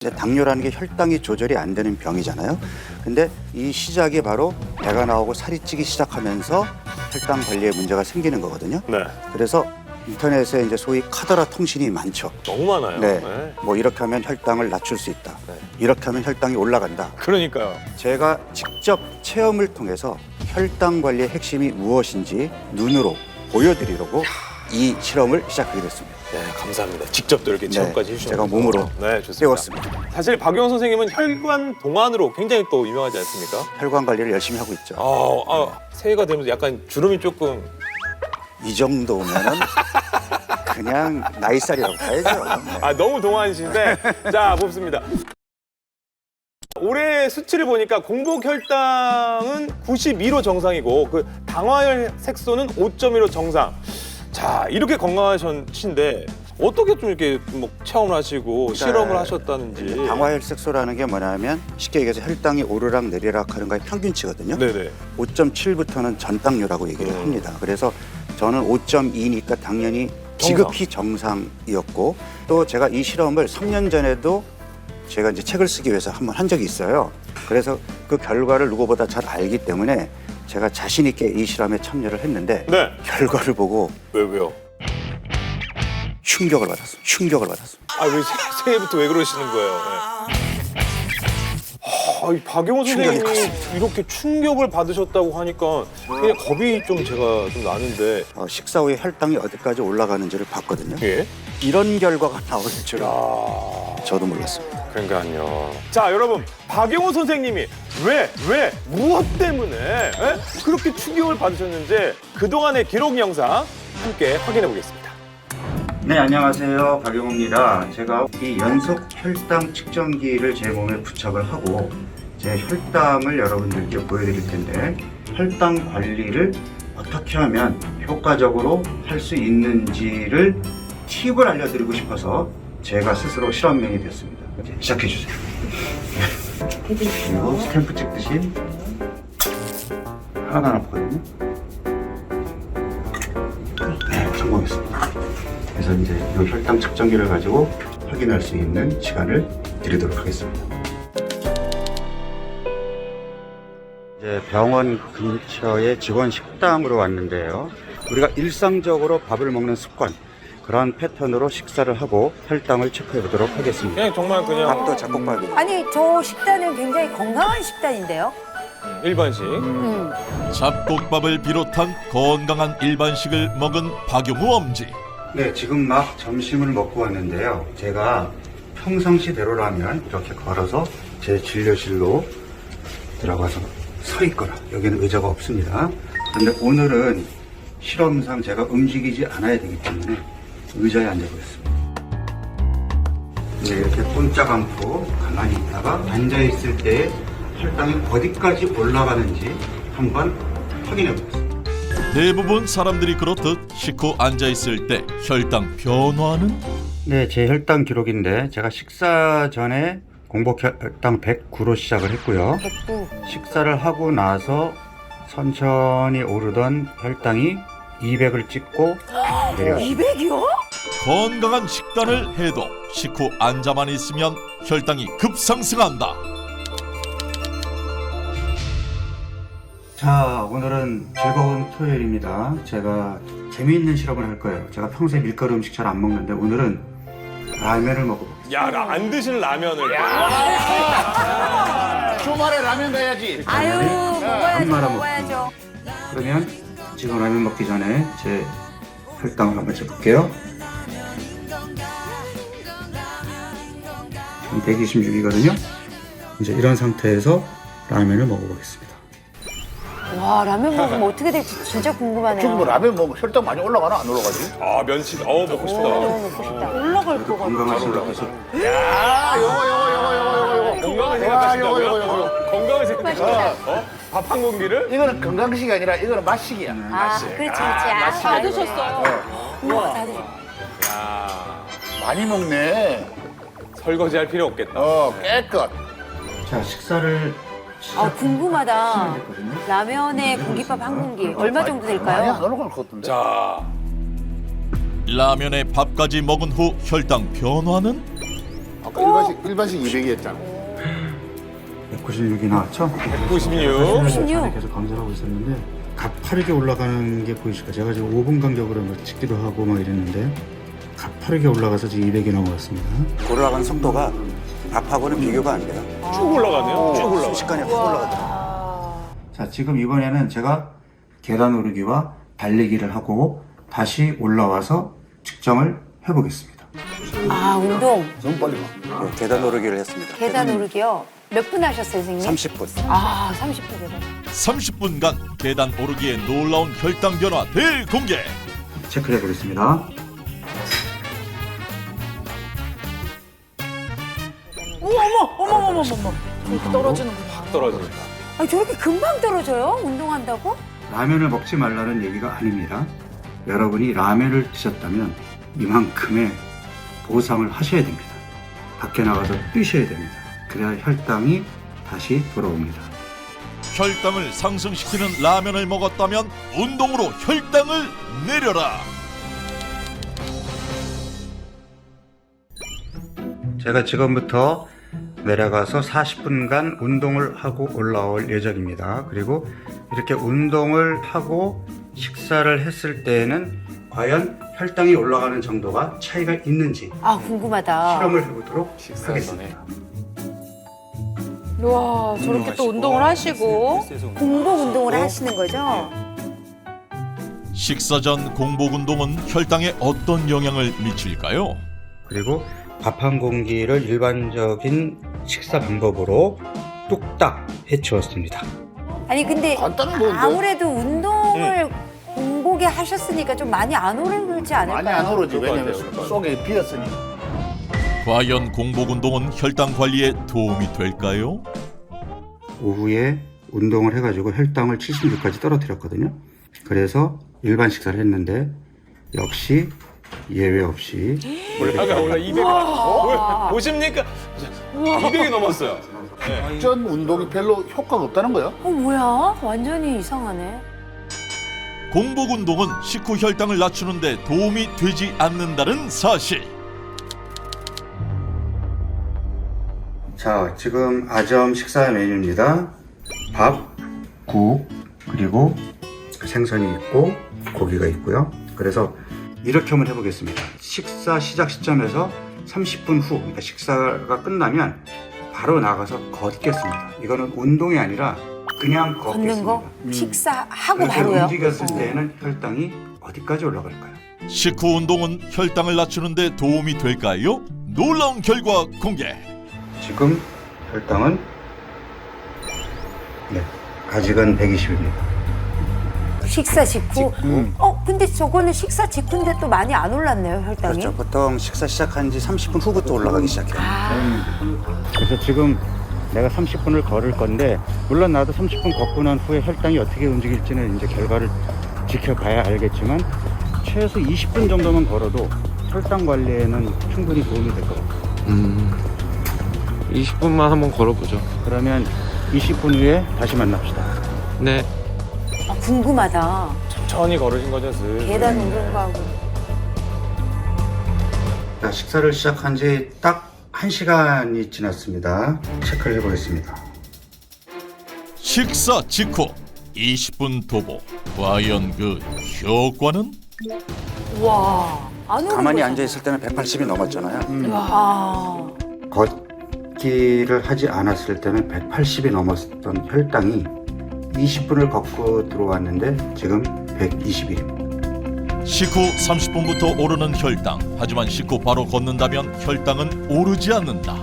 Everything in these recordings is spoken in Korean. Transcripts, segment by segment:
이제 당뇨라는 게 혈당이 조절이 안 되는 병이잖아요. 근데 이 시작이 바로 배가 나오고 살이 찌기 시작하면서 혈당 관리에 문제가 생기는 거거든요. 네. 그래서 인터넷에 이제 소위 카더라 통신이 많죠. 너무 많아요. 네. 네. 뭐 이렇게 하면 혈당을 낮출 수 있다. 네. 이렇게 하면 혈당이 올라간다. 그러니까요. 제가 직접 체험을 통해서 혈당 관리의 핵심이 무엇인지 눈으로 보여드리려고 이 실험을 시작하게 됐습니다. 네, 감사합니다. 직접 또 이렇게 체험까지 해주셔서 제가 몸으로 네, 좋습니다. 배웠습니다. 사실 박용원 선생님은 혈관 동안으로 굉장히 또 유명하지 않습니까? 혈관 관리를 열심히 하고 있죠. 새해가 되면서 약간 주름이 조금 이 정도면은 그냥 나이살이라고 봐야죠. 너무 동안이신데 자 봅습니다. 올해 수치를 보니까 공복 혈당은 92로 정상이고 그 당화혈 색소는 5.1로 정상. 자 이렇게 건강하신데 어떻게 좀 이렇게 뭐 체험을 하시고 실험을 하셨다는지. 당화혈색소라는 게 뭐냐면 쉽게 얘기해서 혈당이 오르락 내리락 하는 거의 평균치거든요. 네네. 5.7부터는 전당뇨라고 얘기를 합니다. 그래서 저는 5.2니까 당연히 지극히 정상이었고 또 제가 이 실험을 3년 전에도 제가 이제 책을 쓰기 위해서 한번 한 적이 있어요. 그래서 그 결과를 누구보다 잘 알기 때문에 제가 자신 있게 이 실험에 참여를 했는데 네. 결과를 보고 왜요? 충격을 받았습니다. 왜 새해부터 왜 그러시는 거예요? 네. 이 박용원 충격이 선생님이 이렇게 충격을 받으셨다고 하니까 그냥 겁이 좀 제가 좀 나는데. 식사 후에 혈당이 어디까지 올라가는지를 봤거든요. 예? 이런 결과가 나올 줄은 저도 몰랐습니다. 그러니까요. 자, 여러분, 박용원 선생님이 왜, 무엇 때문에 그렇게 충격을 받으셨는지 그동안의 기록 영상 함께 확인해 보겠습니다. 네, 안녕하세요. 박용호입니다. 제가 이 연속 혈당 측정기를 제 몸에 부착을 하고 제 혈당을 여러분들께 보여드릴 텐데 혈당 관리를 어떻게 하면 효과적으로 할 수 있는지를 팁을 알려드리고 싶어서 제가 스스로 실험명이 됐습니다. 이제 시작해주세요. 그리고 스탬프 찍듯이 하나도 안 아프거든요. 네, 성공했습니다. 그래서 이제 이 혈당 측정기를 가지고 확인할 수 있는 시간을 드리도록 하겠습니다. 이제 병원 근처의 직원 식당으로 왔는데요. 우리가 일상적으로 밥을 먹는 습관, 그런 패턴으로 식사를 하고 혈당을 체크해 보도록 하겠습니다. 그냥 정말 그냥 밥도 잡곡밥이. 아니 저 식단은 굉장히 건강한 식단인데요. 일반식. 잡곡밥을 비롯한 건강한 일반식을 먹은 박용우 엄지. 네, 지금 막 점심을 먹고 왔는데요. 제가 평상시대로라면 이렇게 걸어서 제 진료실로 들어가서 서 있거나 여기는 의자가 없습니다. 그런데 오늘은 실험상 제가 움직이지 않아야 되기 때문에 의자에 앉아보겠습니다. 네, 이렇게 꼼짝 않고 가만히 있다가 앉아있을 때 혈당이 어디까지 올라가는지 한번 확인해 보겠습니다. 대부분 사람들이 그렇듯 식후 앉아있을 때 혈당 변화는? 네, 제 혈당 기록인데 제가 식사 전에 공복 혈당 109로 시작을 했고요. 109. 식사를 하고 나서 천천히 오르던 혈당이 200을 찍고 내려갔습니다. 200이요? 건강한 식단을 해도 식후 앉아만 있으면 혈당이 급상승한다. 자, 오늘은 즐거운 토요일입니다. 제가 재미있는 실험을 할 거예요. 제가 평소에 밀가루 음식 잘 안 먹는데 오늘은 라면을 먹어보겠습니다. 야, 안 드시는 라면을. 주말에 라면 가야지. 아유 한 말아 먹어야죠. 그러면 지금 라면 먹기 전에 제 혈당을 한번 재볼게요. 지금 126이거든요. 이제 이런 상태에서 라면을 먹어보겠습니다. 와 라면 먹으면 어떻게 될지 진짜 궁금하네요. 지금 뭐 라면 먹으면 혈당 많이 올라가나 안 올라가지? 면치. 먹고 싶다. 너무 먹고 싶다. 올라갈 것 같아. 건강하신 분께서 야, 요거. 건강을 와, 생각하신다고요? 건강을 생각하신다. 밥 한 공기를? 이거는 건강식이 아니라 이거는 맛식이야. 아 그렇지. 다 드셨어. 우와 다 드셨어. 야, 많이 먹네. 설거지할 필요 없겠다. 깨끗. 자, 식사를 아 궁금하다. 됐거든요. 라면에 공깃밥 한 공기 얼마 정도 많이 안 될까요? 올라갈 것 같은데. 자, 라면에 밥까지 먹은 후 혈당 변화는? 아까 일반식 200이었잖아. 196이 나왔죠? 96. 96. 계속 감소를 하고 있었는데 가파르게 올라가는 게 보이실까? 제가 지금 5분 간격으로 막 찍기도 하고 막 이랬는데 가파르게 올라가서 지금 200이 넘어갔습니다. 올라가는 속도가 앞하고는 비교가 안 돼요. 쭉 올라가네요. 쭉 올라가. 순식간에 확 올라가더라고요. 자, 지금 이번에는 제가 계단 오르기와 달리기를 하고 다시 올라와서 측정을 해보겠습니다. 아, 운동. 너무 빨리 가. 네, 계단 오르기를 했습니다. 계단 오르기요. 몇 분 하셨어요, 선생님? 30분. 아, 30분 계단. 30분간 계단 오르기의 놀라운 혈당 변화 대공개. 체크해 보겠습니다. 어머. 이렇게 떨어지는구나. 확 떨어집니다. 아, 저렇게 금방 떨어져요? 운동한다고? 라면을 먹지 말라는 얘기가 아닙니다. 여러분이 라면을 드셨다면 이만큼의 보상을 하셔야 됩니다. 밖에 나가서 뛰셔야 됩니다. 그래야 혈당이 다시 돌아옵니다. 혈당을 상승시키는 라면을 먹었다면 운동으로 혈당을 내려라. 제가 지금부터 내려가서 40분간 운동을 하고 올라올 예정입니다. 그리고 이렇게 운동을 하고 식사를 했을 때에는 과연 혈당이 올라가는 정도가 차이가 있는지 아, 궁금하다. 실험을 해보도록 하겠습니다. 와, 저렇게 또 운동을 하시고. 공복 운동을 하시는 거죠? 식사 전 공복 운동은 혈당에 어떤 영향을 미칠까요? 그리고 밥 한 공기를 일반적인 식사 방법으로 뚝딱 해치웠습니다. 아니, 근데 간단한 건데. 아무래도 운동을 공복에 하셨으니까 좀 많이 안 오르지 않을까요? 많이 안 오르지. 그럴 것 왜냐면 같아요, 그럴 것 속에 비었으니. 과연 공복 운동은 혈당 관리에 도움이 될까요? 오후에 운동을 해가지고 혈당을 76까지 떨어뜨렸거든요. 그래서 일반 식사를 했는데 역시 예외 없이 아까 원래 200. 보십니까? 200이 넘었어요. 전 운동이 별로 효과가 없다는 거야. 뭐야? 완전히 이상하네. 공복 운동은 식후 혈당을 낮추는데 도움이 되지 않는다는 사실. 자, 지금 아점 식사 메뉴입니다. 밥, 국, 그리고 생선이 있고 고기가 있고요. 그래서 이렇게 한번 해보겠습니다. 식사 시작 시점에서 30분 후, 그러니까 식사가 끝나면 바로 나가서 걷겠습니다. 이거는 운동이 아니라 그냥 걷는 걷겠습니다. 거? 식사하고 그렇게 바로요? 움직였을 때는 혈당이 어디까지 올라갈까요? 식후 운동은 혈당을 낮추는데 도움이 될까요? 놀라운 결과 공개. 지금 혈당은 아직은 120입니다. 식사 직후? 근데 저거는 식사 직후인데 또 많이 안 올랐네요, 혈당이? 그렇죠. 보통 식사 시작한 지 30분 후부터 올라가기 시작해요. 그래서 지금 내가 30분을 걸을 건데 물론 나도 30분 걷고 난 후에 혈당이 어떻게 움직일지는 이제 결과를 지켜봐야 알겠지만 최소 20분 정도만 걸어도 혈당 관리에는 충분히 도움이 될 것 같아요. 20분만 한번 걸어보죠. 그러면 20분 후에 다시 만납시다. 네. 아, 궁금하다. 천천히 걸으신 거죠, 슬. 계단 운동하고. 자, 식사를 시작한 지 딱 1시간이 지났습니다. 체크를 해보겠습니다. 식사 직후 20분 도보. 과연 그 효과는? 와, 안 오른 가만히 거잖아. 앉아있을 때는 180이 넘었잖아요. 와, 걷기를 하지 않았을 때는 180이 넘었던 혈당이 20분을 걷고 들어왔는데 지금 121입니다. 식후 30분부터 오르는 혈당. 하지만 식후 바로 걷는다면 혈당은 오르지 않는다.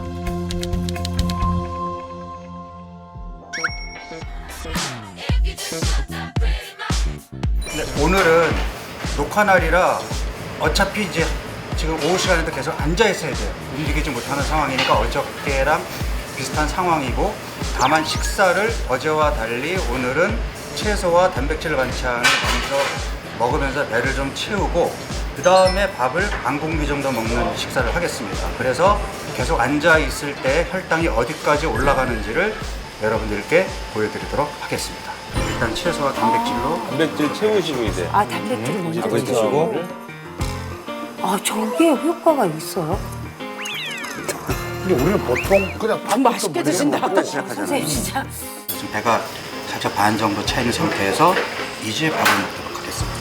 오늘은 녹화 날이라 어차피 이제 지금 오후 시간에도 계속 앉아 있어야 돼요. 움직이지 못하는 상황이니까 어저께랑 비슷한 상황이고 다만 식사를 어제와 달리 오늘은 채소와 단백질 반찬을 먼저 먹으면서 배를 좀 채우고 그 다음에 밥을 반 공기 정도 먹는 식사를 하겠습니다. 그래서 계속 앉아 있을 때 혈당이 어디까지 올라가는지를 여러분들께 보여드리도록 하겠습니다. 일단 채소와 단백질로 단백질 채우시고 이제. 아, 단백질을 먼저 단백질하고. 드시고. 아, 저게 효과가 있어요? 근데 우리는 보통 그냥 밥부터 맛있게 드신다. 먹고 시작하잖아요. 선생님 진짜 지금 배가 살짝 반 정도 차 있는 상태에서 이제 밥을 먹도록 하겠습니다.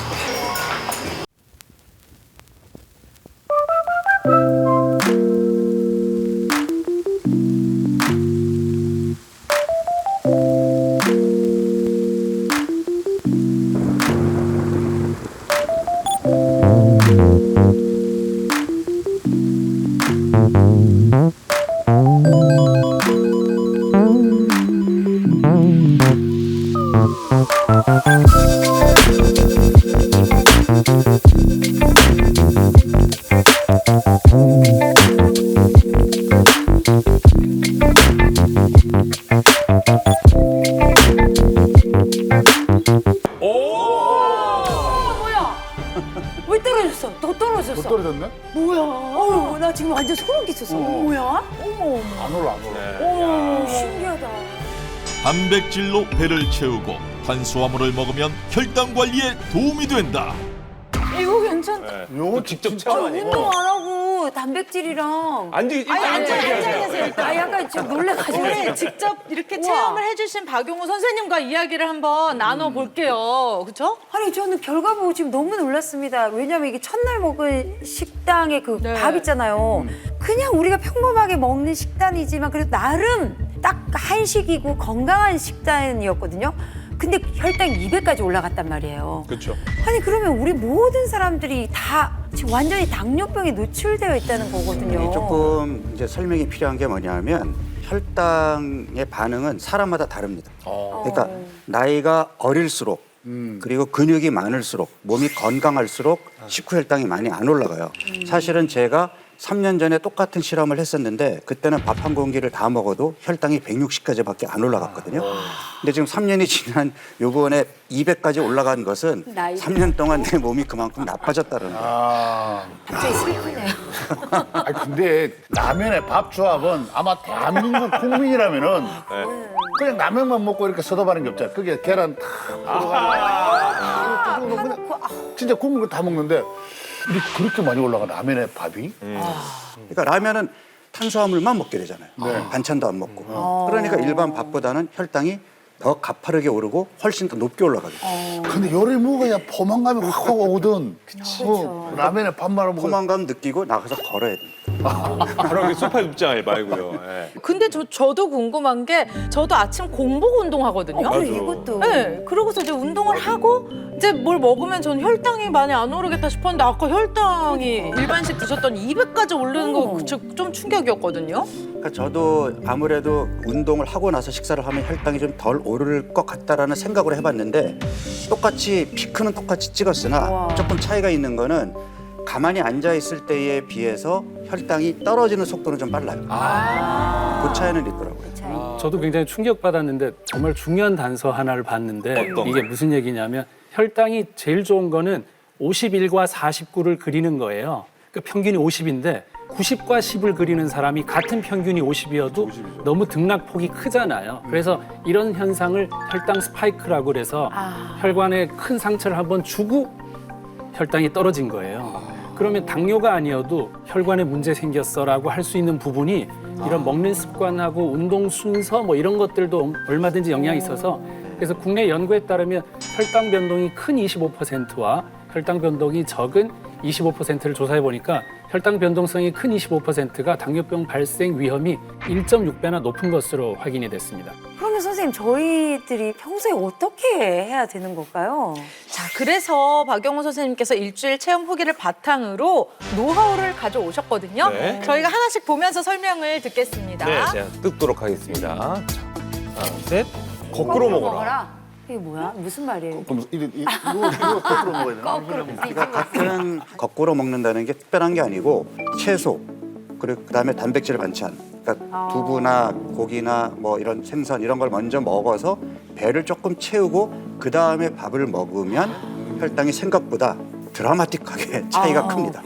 왜 떨어졌어? 더 떨어졌어. 못 떨어졌네? 뭐야? 어우, 나 지금 완전 소름 끼쳤어. 뭐야? 어머, 안 올라 안 올라. 어머, 신기하다. 단백질로 배를 채우고 탄수화물을 먹으면 혈당 관리에 도움이 된다. 이거 괜찮다. 요거 직접 진짜 체험 아니에요? 운동 안 하고 단백질이랑 일단 앉아 계세요. 약간 좀 놀래가지고. 우리 직접 이렇게 우와. 체험을 해주신 박용호 선생님과 이야기를 한번 나눠볼게요. 그렇죠? 아니 저는 결과 보고 지금 너무 놀랐습니다. 왜냐면 이게 첫날 먹은 식당의 그 네. 밥 있잖아요. 그냥 우리가 평범하게 먹는 식단이지만 그래도 나름 딱 한식이고 건강한 식단이었거든요. 근데 혈당이 200까지 올라갔단 말이에요. 그렇죠. 아니 그러면 우리 모든 사람들이 다 지금 완전히 당뇨병에 노출되어 있다는 거거든요. 조금 이제 설명이 필요한 게 뭐냐면 혈당의 반응은 사람마다 다릅니다. 그러니까 나이가 어릴수록 그리고 근육이 많을수록 몸이 건강할수록 식후 혈당이 많이 안 올라가요. 사실은 제가 3년 전에 똑같은 실험을 했었는데 그때는 밥 한 공기를 다 먹어도 혈당이 160까지밖에 안 올라갔거든요. 근데 지금 3년이 지난 요번에 200까지 올라간 것은 나이 3년 동안 내 몸이 그만큼 나빠졌다는 거예요. 아. 갑자기 슬프네요. 아니 근데 라면의 밥 조합은 아마 대한민국 국민이라면은 그냥 라면만 먹고 이렇게 서답하는 게 없잖아요. 그게 계란 탁 들어가고 그냥 진짜 국물 다 먹는데 이렇게 그렇게 많이 올라가 라면의 밥이? 그러니까 라면은 탄수화물만 먹게 되잖아요. 반찬도 안 먹고. 그러니까 일반 밥보다는 혈당이 더 가파르게 오르고 훨씬 더 높게 올라가게 돼요. 근데 열을 먹어야 포만감이 확 오거든. 라면에 밥 말아 먹으면 포만감 느끼고 나가서 걸어야 돼요. 바로 이렇게 소파에 눕지 말고요. 예. 근데 저도 궁금한 게 저도 아침 공복 운동하거든요. 그래 이것도. 네, 그러고서 이제 운동을 하고 이제 뭘 먹으면 전 혈당이 많이 안 오르겠다 싶었는데 아까 혈당이 일반식 드셨더니 200까지 오르는 거 좀 충격이었거든요. 그러니까 저도 아무래도 운동을 하고 나서 식사를 하면 혈당이 좀 덜 오를 것 같다라는 생각을 해봤는데 똑같이 피크는 똑같이 찍었으나 조금 차이가 있는 거는 가만히 앉아 있을 때에 비해서 혈당이 떨어지는 속도는 좀 빨라요. 그 차이는 있더라고요. 저도 굉장히 충격받았는데 정말 중요한 단서 하나를 봤는데 어떤 이게 무슨 얘기냐면 혈당이 제일 좋은 거는 51과 49를 그리는 거예요. 그러니까 평균이 50인데 90과 10을 그리는 사람이 같은 평균이 50이어도 너무 등락폭이 크잖아요. 그래서 이런 현상을 혈당 스파이크라고 그래서 혈관에 큰 상처를 한번 주고 혈당이 떨어진 거예요. 그러면 당뇨가 아니어도 혈관에 문제 생겼어라고 할 수 있는 부분이 이런 먹는 습관하고 운동 순서 뭐 이런 것들도 얼마든지 영향이 있어서 그래서 국내 연구에 따르면 혈당 변동이 큰 25%와 혈당 변동이 적은 25%를 조사해 보니까 혈당 변동성이 큰 25%가 당뇨병 발생 위험이 1.6배나 높은 것으로 확인이 됐습니다. 그러면 선생님 저희들이 평소에 어떻게 해야 되는 걸까요? 자, 그래서 박용호 선생님께서 일주일 체험 후기를 바탕으로 노하우를 가져오셨거든요. 네. 저희가 하나씩 보면서 설명을 듣겠습니다. 네, 제가 뜯도록 하겠습니다. 자, 하나, 셋. 거꾸로 먹어라. 이게 뭐야? 무슨 말이에요? 그럼 이거 거꾸로 먹어야 되나? 그러니까 같은 거꾸로 먹는다는 게 특별한 게 아니고 채소 그리고 그다음에 단백질 반찬 그러니까 두부나 고기나 뭐 이런 생선 이런 걸 먼저 먹어서 배를 조금 채우고 그다음에 밥을 먹으면 혈당이 생각보다 드라마틱하게 차이가 큽니다.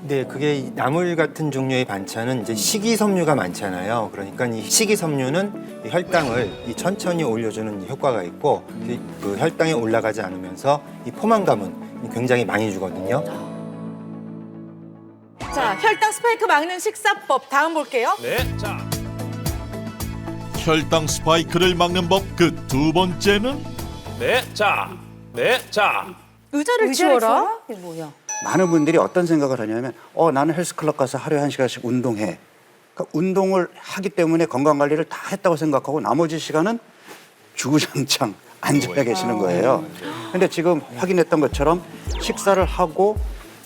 네, 그게 이 나물 같은 종류의 반찬은 이제 식이섬유가 많잖아요. 그러니까 이 식이섬유는 이 혈당을 천천히 올려주는 효과가 있고 그 혈당이 올라가지 않으면서 이 포만감은 굉장히 많이 주거든요. 자, 혈당 스파이크 막는 식사법 다음 볼게요. 네, 자, 혈당 스파이크를 막는 법 그 두 번째는 네, 자, 네, 자. 의자를 의자를 치워라. 치워라? 이게 뭐야? 많은 분들이 어떤 생각을 하냐면 나는 헬스클럽 가서 하루에 1시간씩 운동해. 그러니까 운동을 하기 때문에 건강관리를 다 했다고 생각하고 나머지 시간은 주구장창 앉아 계시는 거예요. 근데 지금 확인했던 것처럼 식사를 하고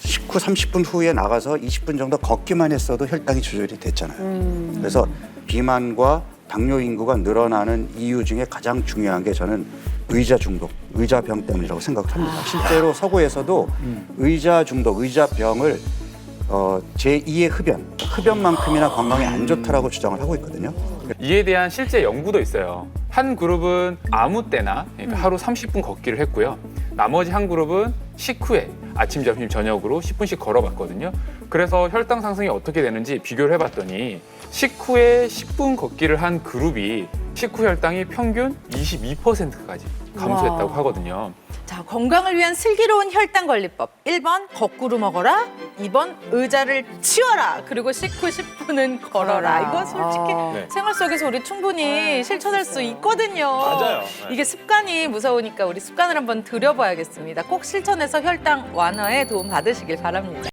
식후 30분 후에 나가서 20분 정도 걷기만 했어도 혈당이 조절이 됐잖아요. 그래서 비만과 당뇨 인구가 늘어나는 이유 중에 가장 중요한 게 저는 의자 중독, 의자병 때문이라고 생각을 합니다. 실제로 서구에서도 의자 중독, 의자병을 제2의 흡연만큼이나 건강에 안 좋다라고 주장을 하고 있거든요. 이에 대한 실제 연구도 있어요. 한 그룹은 아무 때나 그러니까 하루 30분 걷기를 했고요. 나머지 한 그룹은 식후에 아침, 점심, 저녁으로 10분씩 걸어봤거든요. 그래서 혈당 상승이 어떻게 되는지 비교를 해봤더니 식후에 10분 걷기를 한 그룹이 식후 혈당이 평균 22%까지 감소했다고 와. 하거든요. 자, 건강을 위한 슬기로운 혈당 관리법. 1번 거꾸로 먹어라. 2번 의자를 치워라. 그리고 식후 10분은 걸어라. 이거 솔직히 네. 생활 속에서 우리 충분히 실천할 수 있거든요. 맞아요. 네. 이게 습관이 무서우니까 우리 습관을 한번 들여봐야겠습니다. 꼭 실천해서 혈당 완화에 도움 받으시길 바랍니다.